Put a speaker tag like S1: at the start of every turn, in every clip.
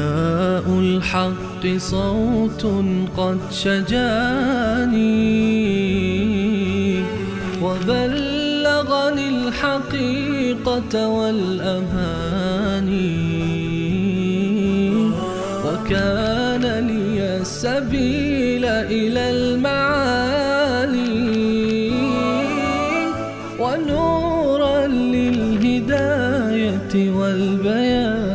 S1: نداء الحق صوت قد شجاني وبلغني الحقيقة والأماني وكان لي السبيل إلى المعالي ونورا للهداية والبيان.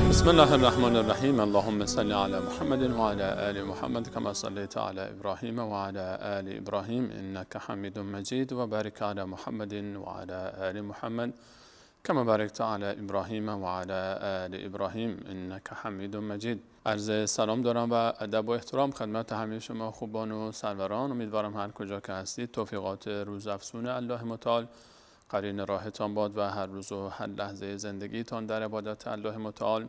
S2: بسم الله الرحمن الرحیم. اللهم صل علی محمد و علی آل محمد کما صلیت علی ابراهیم و علی آل ابراهیم انک حمید مجید و بارک علی محمد و علی آل محمد کما بارکت علی ابراهیم و علی آل ابراهیم انک حمید مجید. عرض سلام دارم و ادب و احترام خدمت همه شما خوبان و سروران. امیدوارم هر کجا که هستید توفیقات روزافزون الله متعال قرین راهتان باد و هر روز و هر لحظه زندگیتان در عبادت الله متعال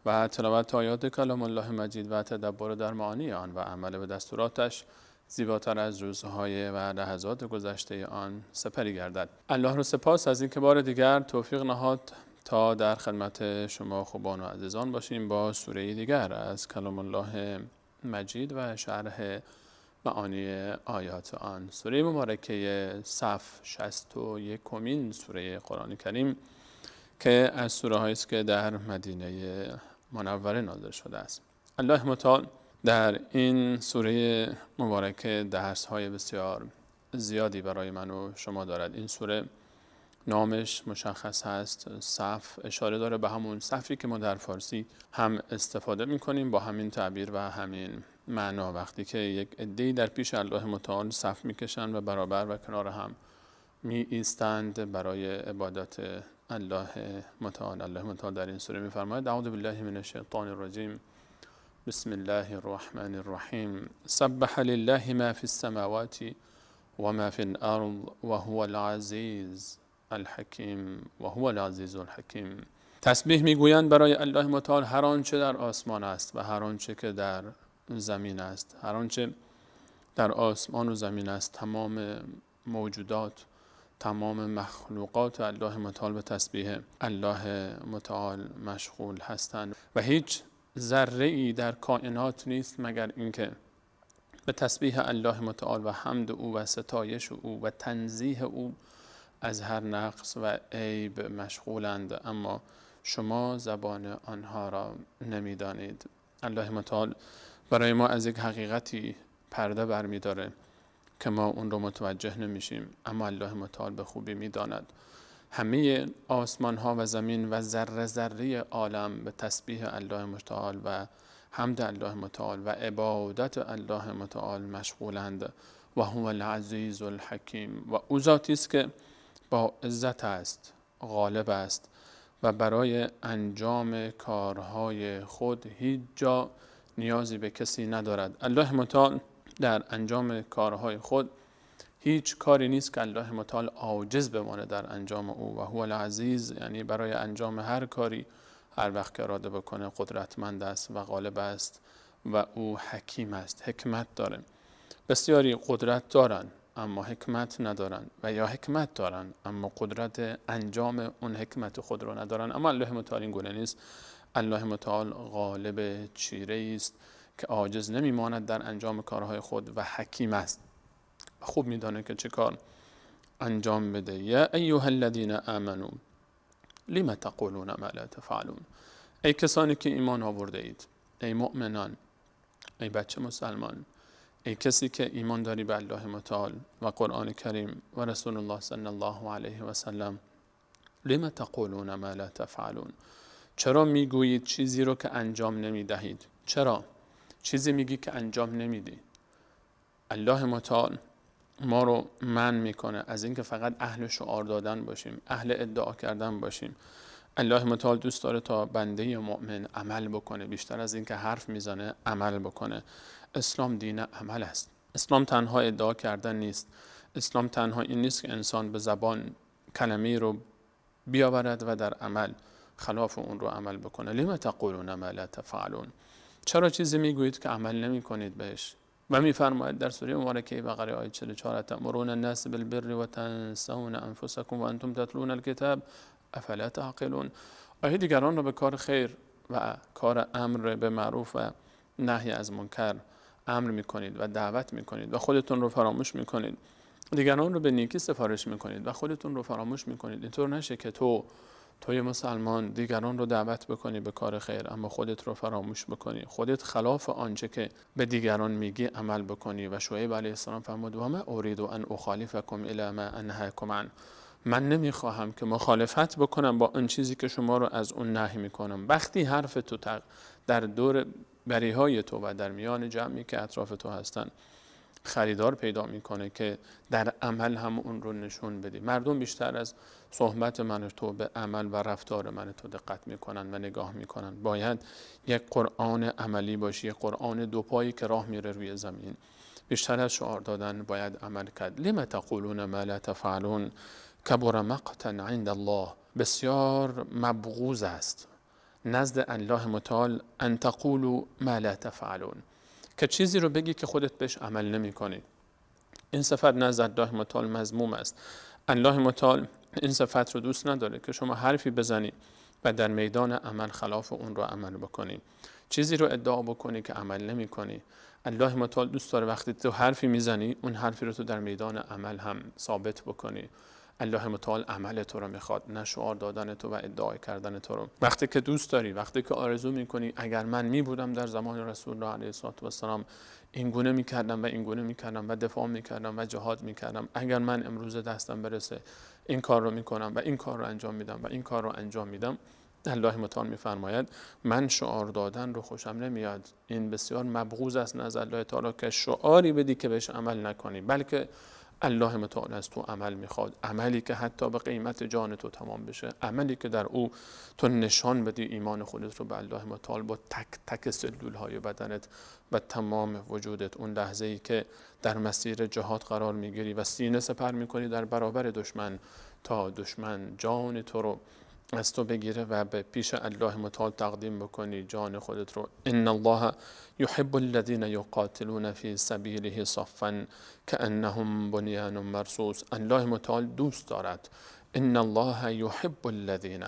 S2: و تلاوت آیات کلام الله مجید و تدبر در معانی آن و عمل به دستوراتش زیباتر از روزهای و لحظات گذشته آن سپری گردد. الله رو سپاس از اینکه بار دیگر توفیق نهاد تا در خدمت شما خوبان و عزیزان باشیم با سوره دیگر از کلام الله مجید و شرح معانی آیات آن. سوره مبارکه صف 61مین سوره قرآن کریم که از سوره هایی است که در مدینه منوره نازل شده است. الله متعال در این سوره مبارکه درس های بسیار زیادی برای من و شما دارد. این سوره نامش مشخص هست، صف، اشاره داره به همون صفی که ما در فارسی هم استفاده میکنیم با همین تعبیر و همین معنا، وقتی که یک عده‌ای در پیش الله متعال صف میکشند و برابر و کنار هم می ایستند برای عبادت الله متعال. الله متعال در این سوره میفرماید: اعوذ بالله من الشیطان الرجیم بسم الله الرحمن الرحیم سبح لله ما فی السماوات و ما فی الارض و هو العزیز الحکیم و هو العزیز الحکیم. تسبیح میگویند برای الله متعال هر آنچه در آسمان است و هر آنچه که در زمین است. هر آنچه در آسمان و زمین است، تمام موجودات، تمام مخلوقات الله متعال به تسبیح الله متعال مشغول هستند و هیچ ذره ای در کائنات نیست مگر اینکه به تسبیح الله متعال و حمد او و ستایش او و تنزیه او از هر نقص و عیب مشغولند، اما شما زبان آنها را نمیدانید. الله متعال برای ما از یک حقیقتی پرده برمی‌داره که ما اون رو متوجه نمیشیم، اما الله متعال به خوبی میداند. همه آسمان ها و زمین و ذره ذره عالم به تسبیح الله متعال و حمد الله متعال و عبادت الله متعال مشغولند. و هو العزیز الحکیم، و او ذاتی است که با عزت است، غالب است و برای انجام کارهای خود هیچ جا نیازی به کسی ندارد. الله متعال در انجام کارهای خود هیچ کاری نیست که الله متعال عاجز بمانه در انجام او. و هو العزیز یعنی برای انجام هر کاری هر وقت که اراده بکنه قدرتمند است و غالب است و او حکیم است، حکمت داره. بسیاری قدرت دارن اما حکمت ندارن و یا حکمت دارن اما قدرت انجام اون حکمت خود رو ندارن، اما الله متعال این گونه نیست. الله متعال غالب چیره است که عاجز نمیماند در انجام کارهای خود و حکیم است، خوب میدانه که چه کار انجام بده. یا ایها الذین آمنوا لم تقولون ما لا تفعلون. ای کسانی که ایمان آورده اید، ای مؤمنان، ای بچه مسلمان، ای کسی که ایمان داری به الله متعال و قرآن کریم و رسول الله صلی الله علیه و سلم، لم تقولون ما لا تفعلون. چرا میگویید چیزی رو که انجام نمیدهید؟ چرا چیزی میگی که انجام نمیدی؟ الله متعال ما رو منع میکنه از اینکه فقط اهل شعار دادن باشیم، اهل ادعا کردن باشیم. الله متعال دوست داره تا بنده مؤمن عمل بکنه، بیشتر از اینکه حرف میزنه عمل بکنه. اسلام دین عمل است. اسلام تنها ادعا کردن نیست. اسلام تنها این نیست که انسان به زبان کلمه‌ای رو بیاورد و در عمل خلاف اون رو عمل بکنه. لم تقولون ما لا تفعلون، چرا چیزی میگویید که عمل نمی کنید بهش؟ و میفرماید در سوره مبارکه بقره آیه 44 تأمرون الناس بالبر و تنسون انفسکم و انتم تتلون الکتاب افلا تعقلون. آیا دیگران را به کار خیر و کار امر به معروف و نهی از منکر امر میکنید و دعوت میکنید و خودتون رو فراموش میکنید، دیگران رو به نیکی سفارش میکنید و خودتون رو فراموش میکنید؟ اینطور نشه که توی مسلمان دیگران رو دعوت بکنی به کار خیر اما خودت رو فراموش بکنی، خودت خلاف آنچه که به دیگران میگی عمل بکنی. و شعیب علیه السلام فرمود و ما اريد ان اخالفکم الی ما انهاکم عنه، من نمیخواهم که مخالفت بکنم با اون چیزی که شما رو از اون نهی میکنم. وقتی حرف تو در دور بریهای تو و در میان جمعی که اطراف تو هستن خریدار پیدا میکنه که در عمل هم اون رو نشون بدی. مردم بیشتر از صحبت من تو به عمل و رفتار من تو دقت میکنن و نگاه میکنن. باید یک قرآن عملی باشی، یک قرآن دو پایی که راه میره روی زمین. بیشتر از شعار دادن باید عمل کرد. لم تقولون ما لا تفعلون کبر مقتا عند الله، بسیار مبغوض است نزد الله متعال ان تقولوا ما لا تفعلون، که چیزی رو بگی که خودت بهش عمل نمی کنی. این صفت نزد الله متعال مذموم است. الله متعال این صفت رو دوست نداره که شما حرفی بزنی و در میدان عمل خلاف اون رو عمل بکنی، چیزی رو ادعا بکنی که عمل نمی کنی. الله متعال دوست داره وقتی تو حرفی میزنی اون حرفی رو تو در میدان عمل هم ثابت بکنی. الله متعال عمل تو رو میخواد، نه شعار دادن تو و ادعای کردن تو رو. وقتی که دوست داری، وقتی که آرزو میکنی اگر من میبودم در زمان رسول الله علیه السلام این گونه میکردم و این گونه میکردم و دفاع میکردم و جهاد میکردم، اگر من امروز دستم برسه این کار رو میکنم و این کار رو انجام میدم و این کار رو انجام میدم. الله متعال میفرماید من شعار دادن رو خوشم نمیاد، این بسیار مبغوض است نزد الله تعالی که شعاری بدی که بهش عمل نکنی، بلکه الله متعال از تو عمل میخواد، عملی که حتی به قیمت جان تو تمام بشه، عملی که در او تو نشان بدی ایمان خودت رو به الله متعال با تک تک سلول های بدنت و تمام وجودت. اون لحظه ای که در مسیر جهاد قرار میگیری و سینه سپر میکنی در برابر دشمن تا دشمن جان تو رو از تو بگیره و به پیش الله متعال تقدیم بکنی جان خودت رو. ان الله يحب الذين يقاتلون في سبيله صفا كأنهم بنيان مرصوص. الله متعال دوست دارد. ان الله يحب الذين،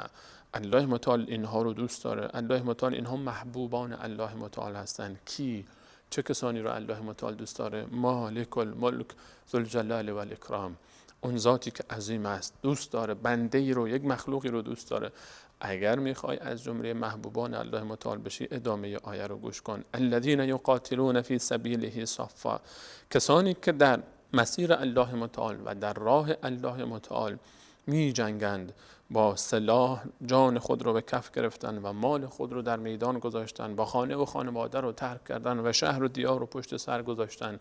S2: الله متعال اینها رو دوست داره. الله متعال اینها محبوبان الله متعال هستند. کی؟ چه کسانی رو الله متعال دوست داره؟ مالک الملک ذو الجلال والاکرام، اون ذاتی که عظیم است، دوست داره بنده‌ای رو، یک مخلوقی رو دوست داره. اگر میخوای از جمله محبوبان الله متعال بشی ادامه آیه رو گوش کن. الذين يقاتلون في سبيله صفا، کسانی که در مسیر الله متعال و در راه الله متعال می جنگند، با سلاح جان خود رو به کف گرفتن و مال خود رو در میدان گذاشتن، با خانه و خانواده رو ترک کردن و شهر و دیار رو پشت سر گذاشتن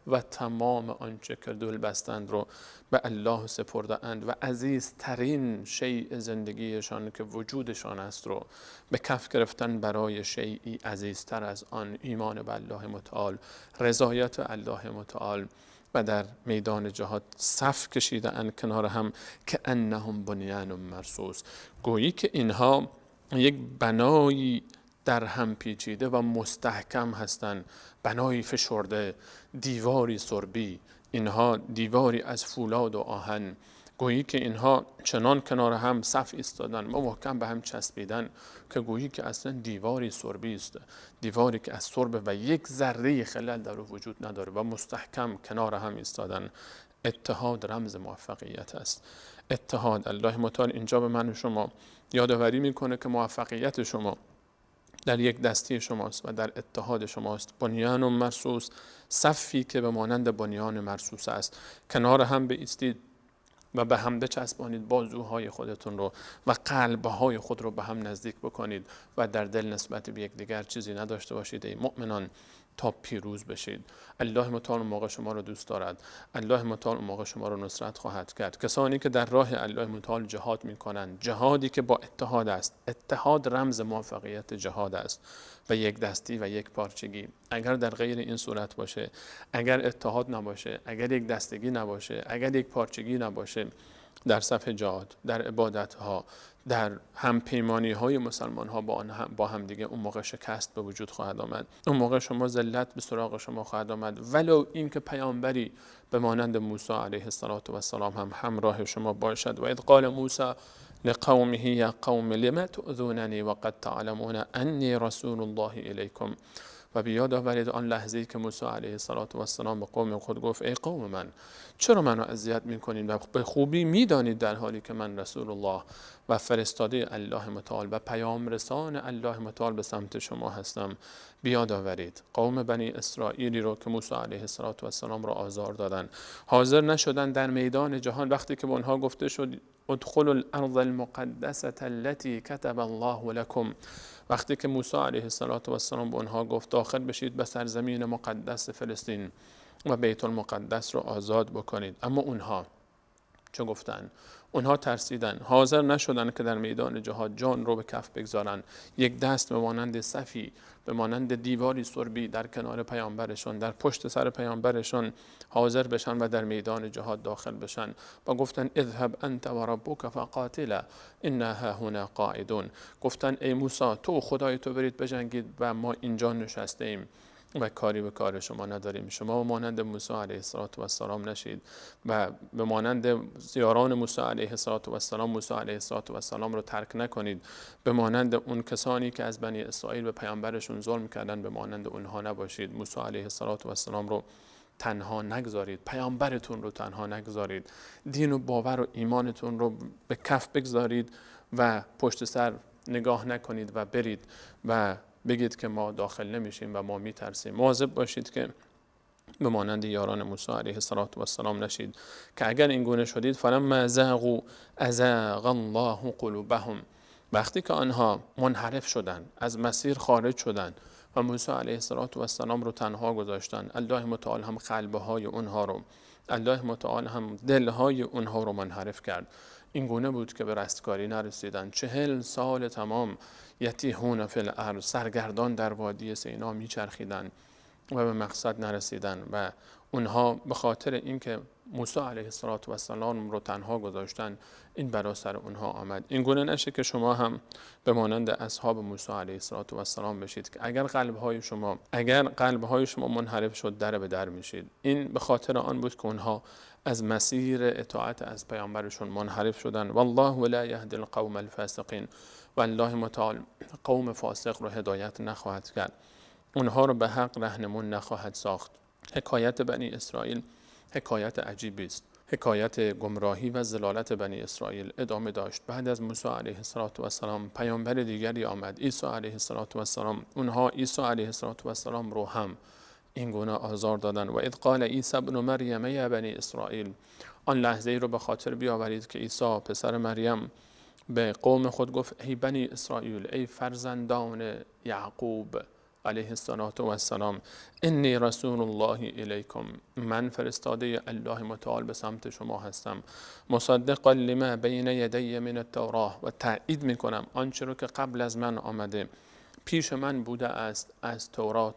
S2: و تمام آنچه که دل بستند رو به الله سپرده اند و عزیزترین شیء زندگیشان که وجودشان است رو به کف گرفتن برای شیئی عزیزتر از آن ایمان به الله متعال، رضایت الله متعال، و در میدان جهاد صف کشیده اند کنار هم که انهم بنیان مرصوص، گویی که اینها یک بنایی در هم پیچیده و مستحکم هستند، بنایی فشرده، دیواری سربی، اینها دیواری از فولاد و آهن، گویی که اینها چنان کنار هم صف ایستادن و محکم به هم چسبیدن که گویی که اصلا دیواری سربی است، دیواری که از سرب و یک ذره خلل در وجود نداره و مستحکم کنار هم ایستادن. اتحاد رمز موفقیت است. اتحاد. الله متعال اینجا به من و شما یادآوری میکنه که موفقیت شما در یک دستی شماست و در اتحاد شماست. بنیان و مرصوص، صفی که به مانند بنیان مرصوص است، کنار هم بایستید و به هم بچسبانید بازوهای خودتون رو و قلبهای خود رو به هم نزدیک بکنید و در دل نسبت به یکدیگر چیزی نداشته باشید ای مؤمنان تا پیروز بشید. الله متعال موقع شما رو دوست دارد. الله متعال موقع شما رو نصرت خواهد کرد. کسانی که در راه الله متعال جهاد میکنند، جهادی که با اتحاد است. اتحاد رمز موفقیت جهاد است و یک دستی و یک پارچگی. اگر در غیر این صورت باشه، اگر اتحاد نباشه، اگر یک دستگی نباشه، اگر یک پارچگی نباشه، در صف جهاد، در عبادتها، در همپیمانی های مسلمان ها با هم دیگه اون موقع شکست به وجود خواهد آمد. اون موقع شما ذلت به سراغ شما خواهد آمد، ولو اینکه پیامبری به مانند موسی علیه السلام هم همراه شما باشد. و اذ قال موسی لقومه یا قوم لم تؤذوننی وقد تعلمون انی رسول الله الیکم. و بیاد آورید آن لحظه‌ای که موسی علیه السلام به قوم خود گفت ای قوم من، چرا منو اذیت می‌کنید و به خوبی می‌دانید در حالی که من رسول الله و فرستاده الله متعال و پیام رسان الله متعال به سمت شما هستم. بیاد آورید قوم بنی اسرائیلی رو که موسی علیه السلام را آزار دادن، حاضر نشدن در میدان جهان وقتی که به آنها گفته شد ادخلوا الارض المقدسه التي كتب الله لكم، وقتی که موسی علیه السلام به آنها گفت داخل بشید به سرزمین مقدس فلسطین و بیت المقدس رو آزاد بکنید، اما اونها چه گفتن؟ اونها ترسیدن، حاضر نشدن که در میدان جهاد جان رو به کف بگذارن، یک دست به مانند صفی، به مانند دیواری سربی در کنار پیامبرشون، در پشت سر پیامبرشون حاضر بشن و در میدان جهاد داخل بشن و گفتن اذهب انت و ربک فقاتلا انا هاهنا قاعدون. گفتن ای موسی تو و خدای تو برید بجنگید و ما اینجا نشسته ایم و کاری به کار شما نداریم. شما مانند موسی علیه السلام نشید و به مانند یاران موسی علیه السلام موسی علیه السلام رو ترک نکنید. به مانند اون کسانی که از بنی اسرائیل به پیامبرشون ظلم کردن به مانند اونها نباشید. موسی علیه السلام رو تنها نگذارید، پیامبرتون رو تنها نگذارید، دین و باور و ایمانتون رو به کف بگذارید و پشت سر نگاه نکنید و برید و بگید که ما داخل نمیشیم و ما میترسیم. مواظب باشید که به مانند یاران موسی علیه السلام نشید که اگر این گونه شدید فلما زاغوا ازاغ الله قلوبهم، وقتی که آنها منحرف شدند، از مسیر خارج شدند و موسی علیه السلام رو تنها گذاشتن، الله متعال هم قلبهای اونها رو، الله متعال هم دلهای اونها رو منحرف کرد. این گونه بود که به رستگاری نرسیدن. 40 سال تمام یتیهون فی الارض، سرگردان در وادی سینا میچرخیدن و به مقصد نرسیدن و اونها به خاطر اینکه موسی علیه السلام رو تنها گذاشتن این بلا سر اونها آمد. این گونه نشه که شما هم به مانند اصحاب موسی علیه السلام بشید که اگر قلبهای شما منحرف شد در به در میشید. این به خاطر آن بود که اونها از مسیر اطاعت از پیامبرشون منحرف شدن. والله لا یهدی القوم الفاسقین، و الله متعال قوم فاسق رو هدایت نخواهد کرد، اونها رو به حق رهنمون نخواهد ساخت. حکایت بنی اسرائیل حکایت عجیبی است. حکایت گمراهی و ضلالت بنی اسرائیل ادامه داشت. بعد از موسی علیه السلام پیامبر دیگری آمد، عیسی علیه السلام. اونها عیسی علیه السلام رو هم این گونه آزار دادن. و اذ قال عیسی ابن مریم یا بنی اسرائیل، آن لحظه ای رو به خاطر بیاورید که عیسی پسر مریم به قوم خود گفت ای بنی اسرائیل، ای فرزندان یعقوب علیه السلام، انی رسول الله الیکم، من فرستاده الله متعال به سمت شما هستم، مصدقا لما بین یدی من التوراه، و تأیید میکنم آنچه رو که قبل از من آمده، پیش من بوده است از تورات،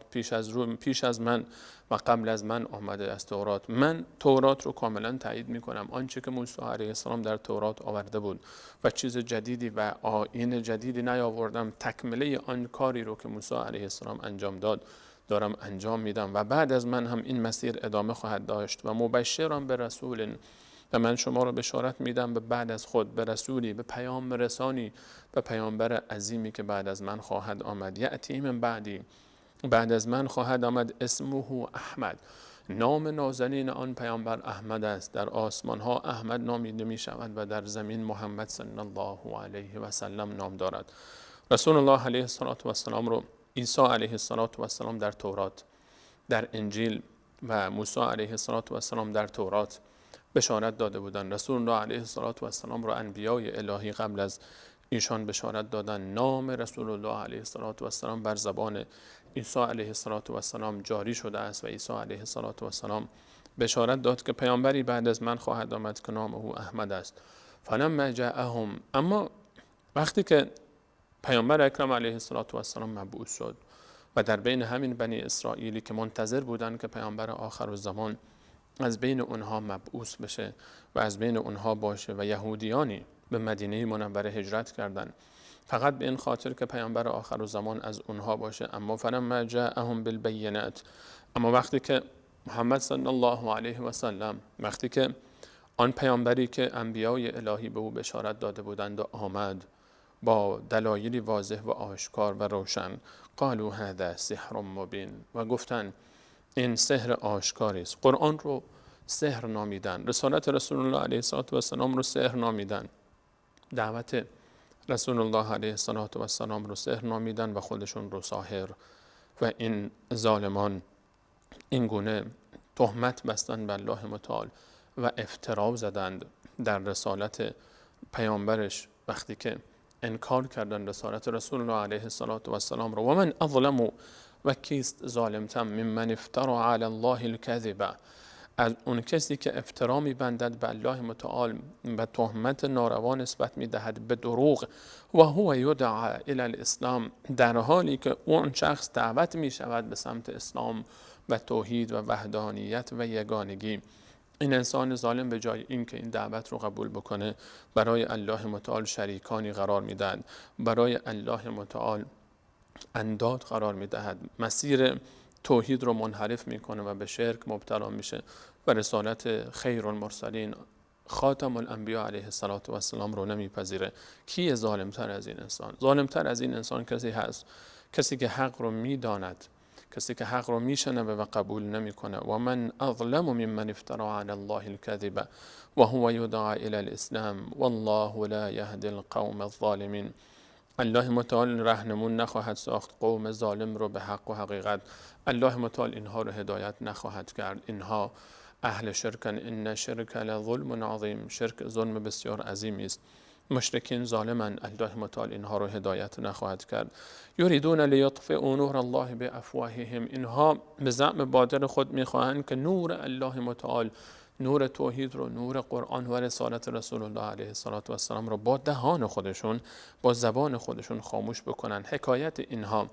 S2: پیش از من و قبل از من آمده از تورات. من تورات رو کاملا تایید میکنم، آنچه که موسی علیه السلام در تورات آورده بود و چیز جدیدی و آیین جدیدی نیاوردم، تکمله آن کاری رو که موسی علیه السلام انجام داد دارم انجام میدم و بعد از من هم این مسیر ادامه خواهد داشت. و مبشرم به رسول، و من شما رو بشارت میدم به بعد از خود به رسولی، به پیام رسانی، به پیامبر عظیمی که بعد از من خواهد آمد. یأتی من بعدی، بعد از من خواهد آمد، اسمه احمد، نام نازنین آن پیامبر احمد است. در آسمان ها احمد نامیده می شود و در زمین محمد صلی الله علیه و سلم نام دارد. رسول الله علیه السلام رو عیسی علیه السلام در تورات، در انجیل و موسی علیه السلام در تورات بشارت داده بودند. رسول الله علیه السلام رو انبیای الهی قبل از ایشان بشارت دادن. نام رسول الله علیه السلام بر زبان عیسی علیه السلام جاری شده است و عیسی علیه السلام بشارت داد که پیامبری بعد از من خواهد آمد که نام او احمد است. فلما جاءهم، اما وقتی که پیامبر اکرم علیه السلام مبعوث شد و در بین همین بنی اسرائیلی که منتظر بودند که پیامبر آخر الزمان از بین اونها مبعوث بشه و از بین اونها باشه و یهودیانی به مدینه منوره هجرت کردند، فقط به این خاطر که پیامبر آخر الزمان از اونها باشه. اما فلما جاءهم بالبینات، اما وقتی که محمد صلی الله علیه و سلم، وقتی که آن پیامبری که انبیای الهی به او بشارت داده بودند و آمد با دلایلی واضح و آشکار و روشن، قالوا هذا سحر مبین، و گفتن این سحر آشکاری است. قرآن رو سحر نامیدن، رسالت رسول الله علیه السلام رو سحر نامیدن، دعوت رسول الله علیه السلام رو سحر نامیدن و خودشون رو ساحر. و این ظالمان این گونه تهمت بستن به الله متعال و افترا زدند در رسالت پیامبرش وقتی که انکار کردن رسالت رسول الله علیه السلام رو. و من اظلم، و کیست ظالمتر، ممن افترا علی الله الکذب، از اون کسی که افترا می‌بندد به الله متعال و تهمت ناروا نسبت می‌دهد به دروغ، و هو یدعى الی الاسلام، در حالی که اون شخص دعوت می‌شود به سمت اسلام و توحید و وحدانیت و یگانگی. این انسان ظالم به جای این که این دعوت رو قبول بکنه، برای الله متعال شریکانی قرار میدهد، برای الله متعال انداد قرار میدهد، مسیر توحید رو منحرف میکنه و به شرک مبتلا میشه و رسالت خیر المرسلین خاتم الانبیا علیه السلام رو نمیپذیره. کی ظالمتر از این انسان؟ ظالمتر از این انسان کسی هست، کسی که حق رو میداند، کسی که حق رو میشنوه و قبول نمیکنه. و من اظلم ممن افترا علی الله الكذب و هو یدعى الی الاسلام والله لا یهدی القوم الظالمین. الله متعال رهنمون نخواهد ساخت قوم ظالم رو به حق و حقیقت. الله متعال اینها رو هدایت نخواهد کرد. اینها اهل شرکن، ان شرک لظلم عظیم، شرک ظلم بسیار عظیمی است. مشرکین ظالمن، الله متعال اینها رو هدایت نخواهد کرد. یریدون لیطفئوا نور الله بافواههم، اینها به زعم باطل خود میخواهند که نور الله متعال، نور توحید رو، نور قرآن و رسالت رسول الله علیه السلام رو با دهان خودشون، با زبان خودشون خاموش بکنن. حکایت اینها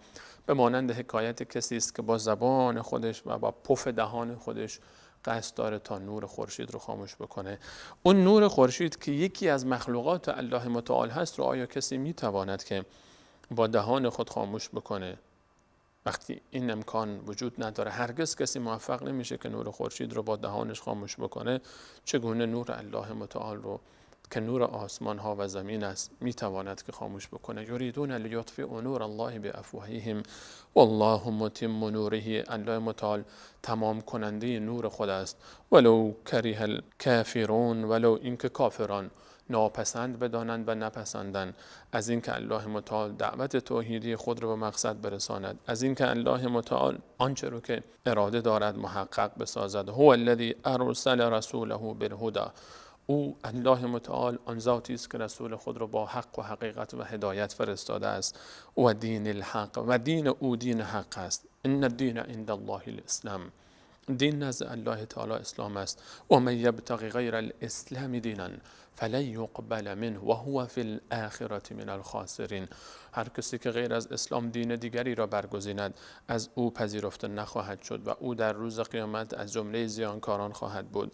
S2: به مانند حکایت کسی است که با زبان خودش و با پف دهان خودش قصد داره تا نور خورشید رو خاموش بکنه. اون نور خورشید که یکی از مخلوقات الله متعال هست رو آیا کسی میتواند که با دهان خود خاموش بکنه؟ وقتی این امکان وجود نداره، هرگز کسی موفق نمیشه که نور خورشید رو با دهانش خاموش بکنه، چگونه نور الله متعال رو که نور آسمان ها و زمین است میتواند که خاموش بکنه؟ یریدون لیطفئوا نور الله بافواههم والله متم نوره، الله متعال تمام کننده نور خود است. ولو کره الکافرون، ولو اینکه کافران ناپسند بدانند و نپسندند از اینکه الله متعال دعوت توحیدی خود را به مقصد برساند، از اینکه الله متعال آنچه رو که اراده دارد محقق بسازد. هو الذی ارسل رسوله بالهدى، او الله متعال آن ذاتی است که رسول خود را با حق و حقیقت و هدایت فرستاده است. و دین الحق، و دین او دین حق است. ان الدین عند الله الاسلام، دین نزد الله تعالی اسلام است. و من یبتغی غیر الاسلام دینا فلن یقبل منه و هو فی الاخره من الخاسرین، هر کسی که غیر از اسلام دین دیگری را برگزیند از او پذیرفته نخواهد شد و او در روز قیامت از جمله زیانکاران خواهد بود.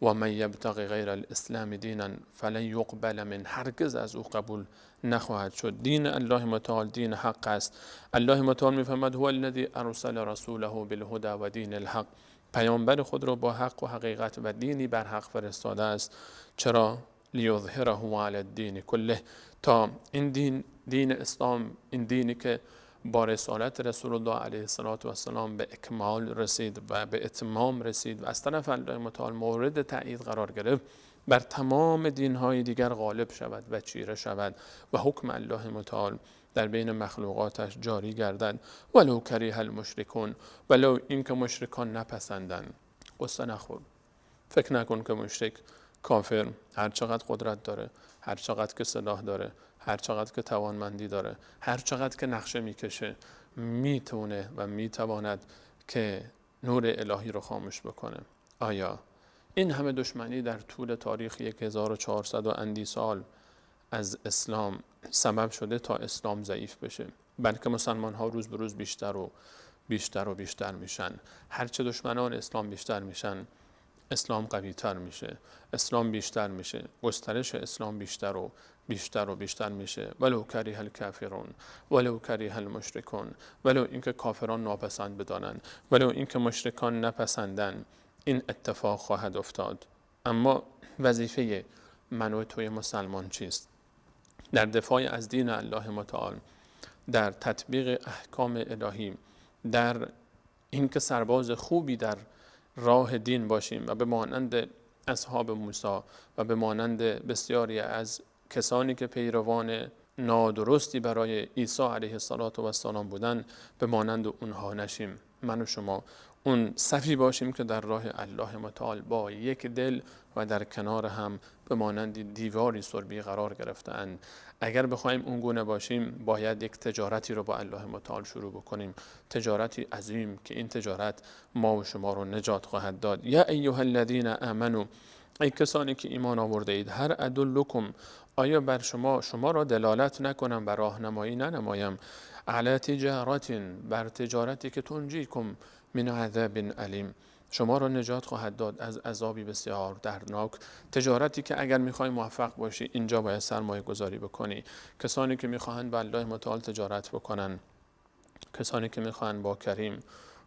S2: و من یبتغی غیر الاسلام دینا فلن یقبل منه، هرگز از او قبول نخواهد شد. دین الله متعال دین حق است. الله متعال میفرماید هو الذی ارسل رسوله بالهدى و دین الحق، پیامبر خود را با حق و حقیقت و دینی بر حق فرستاده است. چرا؟ لیظهره علی الدین کله، تا این دین اسلام، این دینی که با رسالت رسول الله علیه السلام به اکمال رسید و به اتمام رسید و از طرف الله متعال مورد تأیید قرار گرفت، بر تمام دینهای دیگر غالب شود و چیره شود و حکم الله متعال در بین مخلوقاتش جاری گردد. ولو کریه المشرکون، ولو اینکه مشرکان نپسندند. قصه نخور، فکر نکن که مشرک کافر هر چقدر قدرت داره، هر چقدر که سلاح داره، هر چقدر که توانمندی داره، هر چقدر که نقشه میکشه، میتونه و میتواند که نور الهی رو خاموش بکنه. آیا این همه دشمنی در طول تاریخ 1400 و اندی سال از اسلام سبب شده تا اسلام ضعیف بشه؟ بلکه مسلمان ها روز به روز بیشتر و بیشتر و بیشتر میشن. هرچه دشمنان اسلام بیشتر میشن، اسلام قوی تر میشه، اسلام بیشتر میشه، گسترش اسلام بیشتر و بیشتر و بیشتر میشه. ولو کریه الکافرون ولو کریه المشرکون، ولو اینکه کافران ناپسند بدانند، ولو اینکه مشرکان نپسندن، این اتفاق خواهد افتاد. اما وظیفه من و توی مسلمان چیست؟ در دفاع از دین الله متعال، در تطبیق احکام الهی، در اینکه سرباز خوبی در راه دین باشیم و به مانند اصحاب موسی و به مانند بسیاری از کسانی که پیروان نادرستی برای عیسی علیه السلام بودن، به مانند اونها نشیم. من و شما اون صفی باشیم که در راه الله متعال با یک دل و در کنار هم به مانند دیواری سربی قرار گرفتند. اگر بخوایم اون گونه باشیم، باید یک تجارتی رو با الله متعال شروع بکنیم، تجارتی عظیم که این تجارت ما و شما رو نجات خواهد داد. یا ایها الذین آمنو، ای کسانی که ایمان آورده اید، هر ادلکم، آیا بر شما را دلالت نکنم، بر راهنمایی ننمایم، علی تجارت، بر تجارتی که تنجیکم من عذاب علیم، شما را نجات خواهد داد از عذابی بسیار دردناک. تجارتی که اگر میخوای موفق باشی، اینجا باید سرمایه گذاری بکنی. کسانی که میخواهند با الله متعال تجارت بکنن، کسانی که میخواهند با کریم،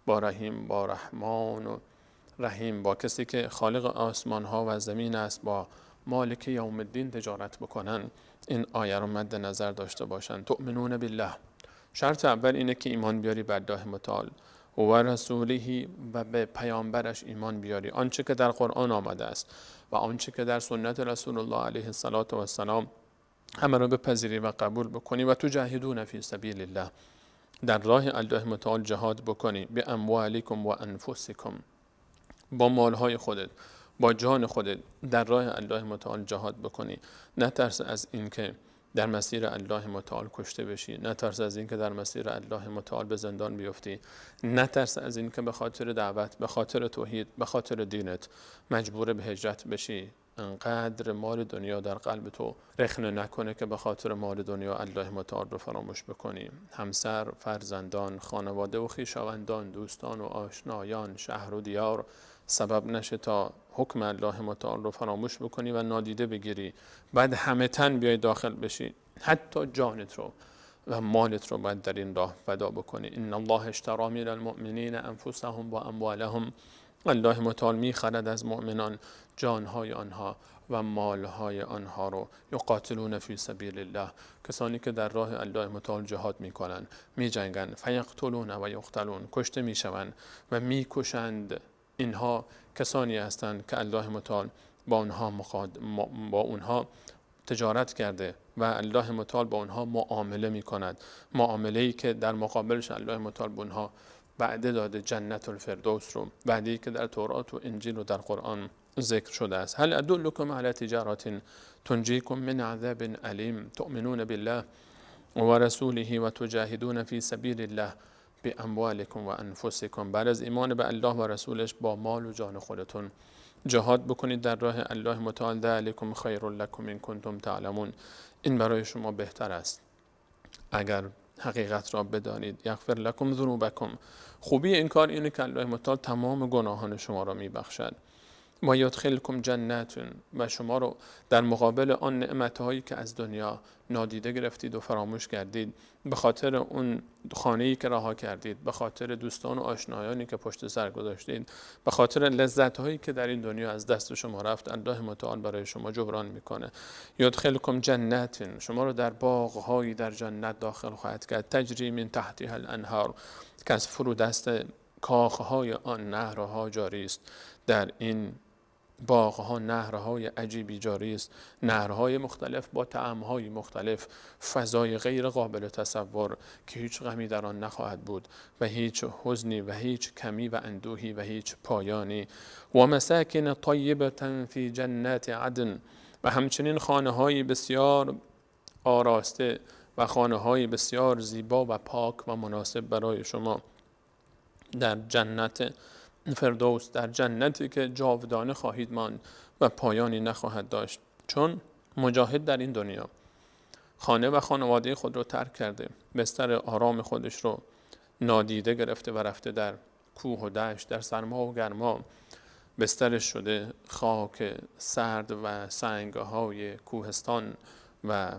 S2: با رحیم، با رحمان و رحیم، با کسی که خالق آسمان ها و زمین است، با مالک یوم الدین تجارت بکنن، این آیه رو مد نظر داشته باشن. تؤمنون بالله، شرط اول اینه که ایمان بیاری به الله متعال و رسوله، و به پیامبرش ایمان بیاری، آنچه که در قرآن آمده است و آنچه که در سنت رسول الله علیه السلام همه رو بپذیری و قبول بکنی. و تجاهدون فی سبیل الله، در راه الله متعال جهاد بکنی، به اموالکم و انفسکم، با مالهای خودت، با جان خودت در راه الله متعال جهاد بکنی. نترس از اینکه در مسیر الله متعال کشته بشی، نترس از اینکه در مسیر الله متعال به زندان بیفتی، نترس از اینکه به خاطر دعوت، به خاطر توحید، به خاطر دینت مجبور به هجرت بشی. انقدر مال دنیا در قلب تو رخنه نکنه که به خاطر مال دنیا الله متعال رو فراموش بکنی. همسر، فرزندان، خانواده و خویشاوندان، دوستان و آشنایان، شهر و دیار سبب نشه تا حکم الله متعال رو فراموش بکنی و نادیده بگیری، بعد همه تن بیای داخل بشی. حتی جانت رو و مالت رو باید در این راه فدا بکنی. ان الله اشتری من المؤمنین انفسهم و اموالهم، الله متعال میخرد از مؤمنان جانهای آنها و مالهای آنها رو. یقاتلون فی سبیل الله، کسانی که در راه الله متعال جهاد میکنن، میجنگن. فیقتلون و یقتلون، کشته میشوند و میکشند. اینها کسانی هستند که الله متعال با اونها تجارت کرده و الله متعال با اونها معامله میکند، معامله‌ای که در مقابلش الله متعال با اونها وعده داده جنت الفردوس رو، وعده‌ای که در تورات و انجیل و در قرآن ذکر شده است. هل ادلکم علی تجارت تنجیکم من عذاب علیم تؤمنون بالله و رسوله و تجاهدون فی سبیل الله باموالکم و انفسکم. بعد از ایمان به الله و رسولش با مال و جان خودتون جهاد بکنید در راه الله متعال. ذلکم خیر لکم ان کنتم تعلمون، این برای شما بهتر است اگر حقیقت را بدانید. یغفر لکم ذنوبکم، خوبی این کار اینه که الله متعال تمام گناهان شما را میبخشد. و یدخلکم جنات، و شما رو در مقابل آن نعمتهایی که از دنیا نادیده گرفتید و فراموش کردید، به خاطر اون خانه‌ای که رها کردید، به خاطر دوستان و آشنایانی که پشت سر گذاشتید، به خاطر لذت‌هایی که در این دنیا از دست شما رفت، الله متعال برای شما جبران میکنه. یدخلکم جنات، شما رو در باغ‌هایی در جنت داخل خواهد کرد. تجری من تحتها الانهار، که از فرودست کاخهای آن نهرها جاری است. در این باغ‌ها نهرهای عجیبی جاری است، نهرهای مختلف با طعم‌های مختلف، فضای غیر قابل تصور که هیچ غمی در آن نخواهد بود و هیچ حزنی و هیچ کمی و اندوهی و هیچ پایانی. و مساکن طیبة فی جنات عدن، و همچنین خانه‌های بسیار آراسته و خانه‌های بسیار زیبا و پاک و مناسب برای شما در جنت فردوس، در جنتی که جاودانه خواهید ماند و پایانی نخواهد داشت. چون مجاهد در این دنیا خانه و خانواده خود رو ترک کرده، بستر آرام خودش رو نادیده گرفته و رفته در کوه و دشت، در سرما و گرما بسترش شده خاک سرد و سنگهای کوهستان و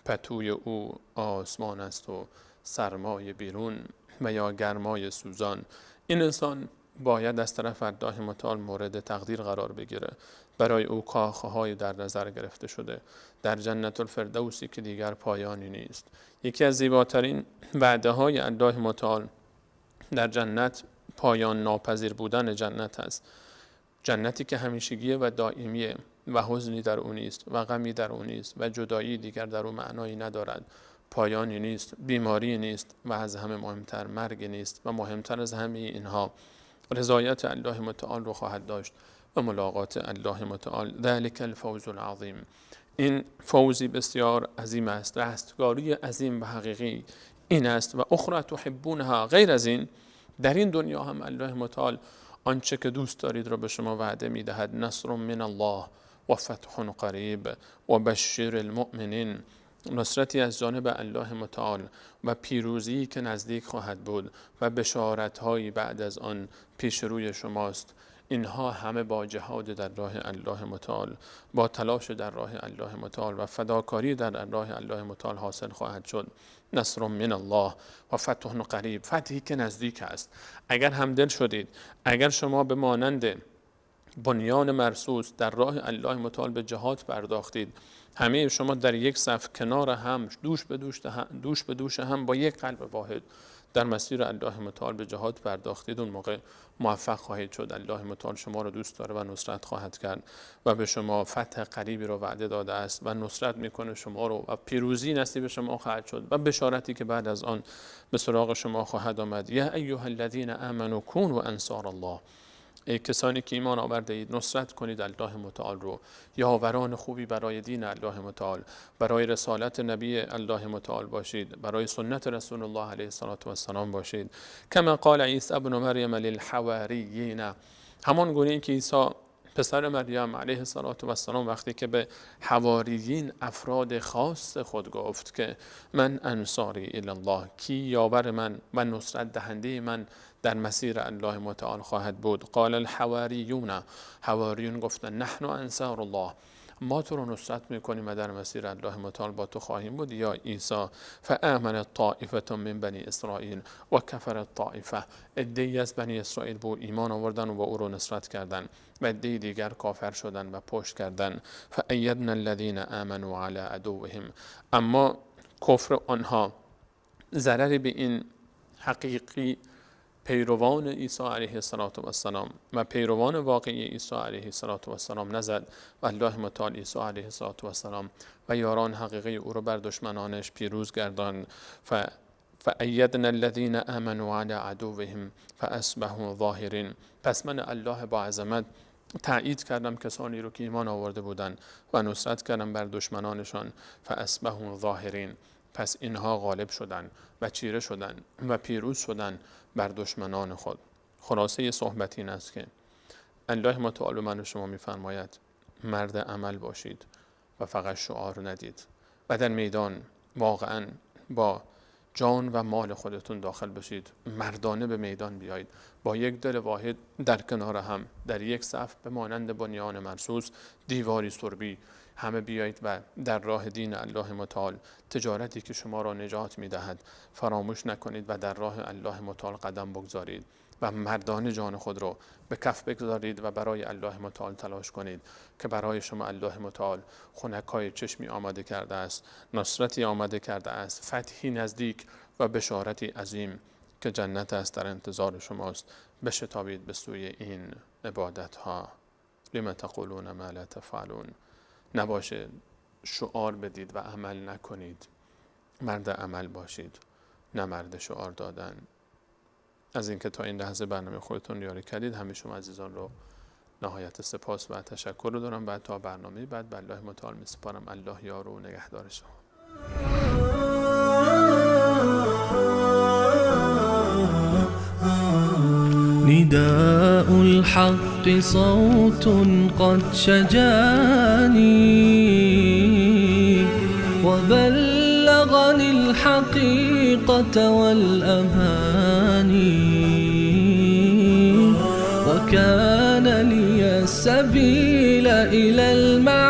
S2: پتوی او آسمان است و سرمای بیرون و یا گرمای سوزان. این انسان باید از طرف الله متعال مورد تقدیر قرار بگیره. برای او کاخهای در نظر گرفته شده در جنت الفردوسی که دیگر پایانی نیست. یکی از زیباترین وعده های الله متعال در جنت پایان ناپذیر بودن جنت است. جنتی که همیشگیه و دائمیه و حزنی در او نیست و غمی در او نیست و جدایی دیگر در او معنایی ندارد، پایانی نیست، بیماری نیست و از همه مهمتر مرگ نیست و مهمتر از همه اینها رضایت الله متعال رو خواهد داشت و ملاقات الله متعال. ذلک الفوز العظیم. این فوزی بسیار عظیم است، رستگاری عظیم و حقیقی این است. و اخرى تحبونها، غیر از این در این دنیا هم الله متعال آنچه که دوست دارید را به شما وعده میدهد. نصر من الله و فتح قریب و بشر المؤمنین، نصرتی از جانب الله متعال و پیروزی که نزدیک خواهد بود و بشارت‌هایی بعد از آن پیش روی شماست. اینها همه با جهاد در راه الله متعال، با تلاش در راه الله متعال و فداکاری در راه الله متعال حاصل خواهد شد. نصر من الله و فتح قریب، فتحی که نزدیک است. اگر همدل شدید، اگر شما به مانند بنیان مرصوص در راه الله متعال به جهاد پرداختید، همه شما در یک صف کنار هم دوش به دوش هم با یک قلب واحد در مسیر الله متعال به جهاد پرداختید، اون موقع موفق خواهید شد. الله متعال شما رو دوست داره و نصرت خواهد کرد و به شما فتح قریبی رو وعده داده است و نصرت میکنه شما رو و پیروزی نصیب شما خواهد شد و بشارتی که بعد از آن به سراغ شما خواهد آمد. یا ایها الذین آمنوا کونوا انصار الله، ای کسانی که ایمان آورده اید نصرت کنید الله متعال رو، یاوران خوبی برای دین الله متعال، برای رسالت نبی الله متعال باشید، برای سنت رسول الله علیه السلام باشید. کما قال عیسی ابن مریم للحواریین، همان گونه که عیسی پسر مریم علیه السلام وقتی که به حواریین افراد خاص خود گفت که من انصاری الی الله، کی یاور من و نصرت دهنده من در مسیر الله متعال خواهد بود. قال الحواریون، حواریون گفتن نحن انصار الله، ما تو رو نصرت میکنیم و در مسیر الله متعال با تو خواهیم بود. یا عیسی فآمنت طائفة من بنی اسرائیل و کفرت طائفه، عده‌ای از بنی اسرائیل به ایمان آوردن و با او رو نصرت کردن و عده‌ای دیگر کافر شدن و پشت کردن. فأیدنا الذین آمنوا علی عدوهم، اما کفر آنها ضرری به این حقیقی پیروان عیسی علیه السلام و پیروان واقعی عیسی علیه السلام نزد و الله متعال عیسی علیه السلام و یاران حقیقی او را بر دشمنانش پیروز گرداند. فأیدنا الذین آمنوا علی عدوهم فاصبحوا ظاهرین، پس من الله با عظمت تأیید کردم کسانی رو که ایمان آورده بودند و نصرت کردم بر دشمنانشان. فاصبحوا ظاهرین، پس اینها غالب شدند و چیره شدند و پیروز شدند بر دشمنان خود. خلاصه صحبت این است که الله متعال من و شما میفرماید مرد عمل باشید و فقط شعار ندید و در میدان واقعا با جان و مال خودتون داخل بشید، مردانه به میدان بیایید، با یک دل واحد در کنار هم در یک صف به مانند بنیان مرصوص، دیواری سربی همه بیایید و در راه دین الله متعال، تجارتی که شما را نجات میدهد فراموش نکنید و در راه الله متعال قدم بگذارید و مردانه جان خود را به کف بگذارید و برای الله متعال تلاش کنید که برای شما الله متعال خنکای چشمی آماده کرده است، نصرتی آماده کرده است، فتحی نزدیک و بشارتی عظیم که جنت است در انتظار شماست. بشتابید به سوی این عبادت ها. لما تقولون ما لا تفعلون، نباشه شعار بدید و عمل نکنید، مرد عمل باشید نه مرد شعار دادن. از اینکه تا این لحظه برنامه خودتون یاری کردید همه شما عزیزان رو نهایت سپاس و تشکر رو دارم. بعد تا برنامه بعد به الله متعال میسپارم. الله یار و نگهدار شما.
S1: نداء الحق صوت قد شجاني وبلغني الحقيقة والأماني وكان لي السبيل إلى المعاد